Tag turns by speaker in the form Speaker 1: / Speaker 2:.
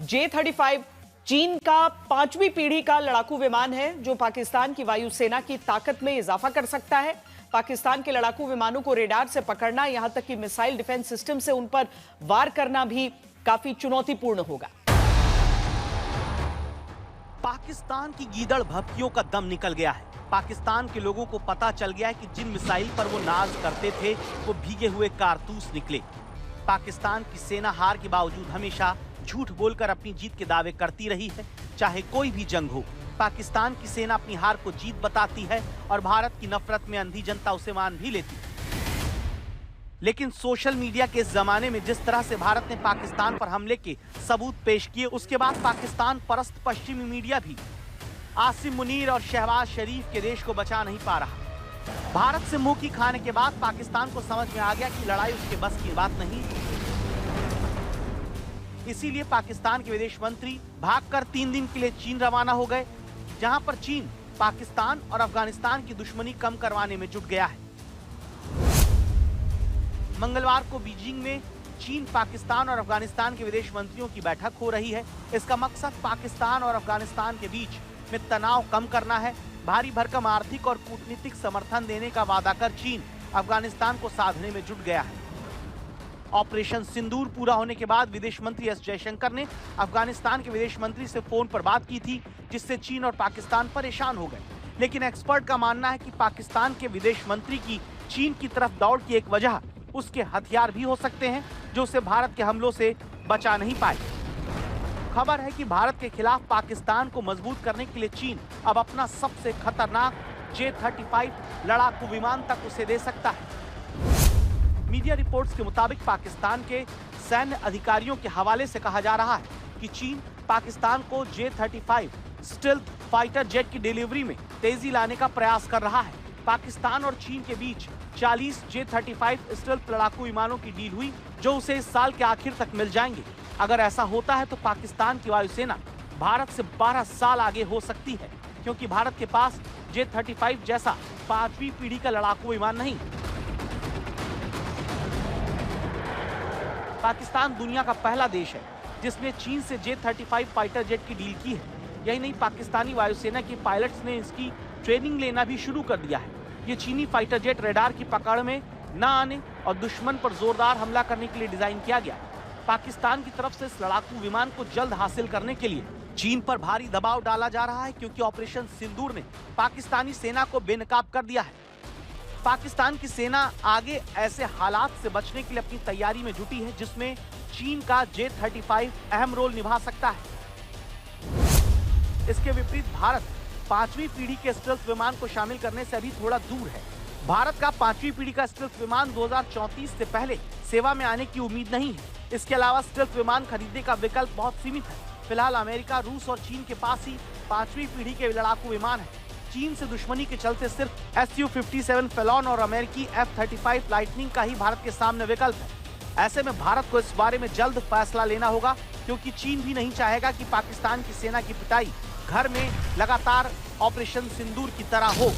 Speaker 1: J-35 चीन का 5वीं पीढ़ी का लड़ाकू विमान है जो पाकिस्तान की वायुसेना की ताकत में इजाफा कर सकता है। पाकिस्तान के लड़ाकू विमानों को रेडार से पकड़ना, यहां तक कि मिसाइल डिफेंस सिस्टम से उन पर वार करना भी काफी चुनौतीपूर्ण होगा।
Speaker 2: पाकिस्तान की गीदड़ भभकियों का दम निकल गया है। पाकिस्तान के लोगों को पता चल गया है कि जिन मिसाइल पर वो नाज करते थे वो भीगे हुए कारतूस निकले। पाकिस्तान की सेना हार के बावजूद हमेशा झूठ बोलकर अपनी जीत के दावे करती रही है। चाहे कोई भी जंग हो, पाकिस्तान की सेना अपनी हार को जीत बताती है और भारत की नफरत में अंधी जनता उसे मान भी लेती है। लेकिन सोशल मीडिया के इस जमाने में जिस तरह से भारत ने पाकिस्तान पर हमले के सबूत पेश किए, उसके बाद पाकिस्तान परस्त पश्चिमी मीडिया भी आसिम मुनीर और शहबाज शरीफ के देश को बचा नहीं पा रहा। भारत से मुंह की खाने के बाद पाकिस्तान को समझ में आ गया कि लड़ाई उसके बस की बात नहीं। इसीलिए पाकिस्तान के विदेश मंत्री भागकर 3 दिन के लिए चीन रवाना हो गए, जहां पर चीन पाकिस्तान और अफगानिस्तान की दुश्मनी कम करवाने में जुट गया है। मंगलवार को बीजिंग में चीन, पाकिस्तान और अफगानिस्तान के विदेश मंत्रियों की बैठक हो रही है। इसका मकसद पाकिस्तान और अफगानिस्तान के बीच में तनाव कम करना है। भारी भरकम आर्थिक और कूटनीतिक समर्थन देने का वादा कर चीन अफगानिस्तान को साधने में जुट गया है। ऑपरेशन सिंदूर पूरा होने के बाद विदेश मंत्री एस जयशंकर ने अफगानिस्तान के विदेश मंत्री से फोन पर बात की थी, जिससे चीन और पाकिस्तान परेशान हो गए। लेकिन एक्सपर्ट का मानना है कि पाकिस्तान के विदेश मंत्री की चीन की तरफ दौड़ की एक वजह उसके हथियार भी हो सकते हैं, जो उसे भारत के हमलों से बचा नहीं पाए। खबर है कि भारत के खिलाफ पाकिस्तान को मजबूत करने के लिए चीन अब अपना सबसे खतरनाक J-35 लड़ाकू विमान तक उसे दे सकता है। मीडिया रिपोर्ट्स के मुताबिक पाकिस्तान के सैन्य अधिकारियों के हवाले से कहा जा रहा है कि चीन पाकिस्तान को J-35 स्टेल्थ फाइटर जेट की डिलीवरी में तेजी लाने का प्रयास कर रहा है। पाकिस्तान और चीन के बीच 40 J-35 स्टेल्थ लड़ाकू विमानों की डील हुई, जो उसे इस साल के आखिर तक मिल जाएंगे। अगर ऐसा होता है तो पाकिस्तान की वायुसेना भारत से 12 साल आगे हो सकती है, क्योंकि भारत के पास J-35 जैसा 5वीं पीढ़ी का लड़ाकू विमान नहीं। पाकिस्तान दुनिया का पहला देश है जिसने चीन से J-35 फाइटर जेट की डील की है। यही नहीं, पाकिस्तानी वायुसेना के पायलट्स ने इसकी ट्रेनिंग लेना भी शुरू कर दिया है। ये चीनी फाइटर जेट रेडार की पकड़ में न आने और दुश्मन पर जोरदार हमला करने के लिए डिजाइन किया गया। पाकिस्तान की तरफ से इस लड़ाकू विमान को जल्द हासिल करने के लिए चीन पर भारी दबाव डाला जा रहा है, क्योंकि ऑपरेशन सिंदूर ने पाकिस्तानी सेना को बेनकाब कर दिया है। पाकिस्तान की सेना आगे ऐसे हालात से बचने के लिए अपनी तैयारी में जुटी है, जिसमें चीन का J-35 अहम रोल निभा सकता है। इसके विपरीत भारत 5वीं पीढ़ी के स्टेल्थ विमान को शामिल करने से अभी थोड़ा दूर है। भारत का 5वीं पीढ़ी का स्टेल्थ विमान 2034 से पहले सेवा में आने की उम्मीद नहीं है। इसके अलावा स्टेल्थ विमान खरीदने का विकल्प बहुत सीमित है। फिलहाल अमेरिका, रूस और चीन के पास ही 5वीं पीढ़ी के लड़ाकू विमान है। चीन से दुश्मनी के चलते सिर्फ Su-57 फैलॉन और अमेरिकी F-35 लाइटनिंग का ही भारत के सामने विकल्प है। ऐसे में भारत को इस बारे में जल्द फैसला लेना होगा, क्योंकि चीन भी नहीं चाहेगा कि पाकिस्तान की सेना की पिटाई घर में लगातार ऑपरेशन सिंदूर की तरह हो।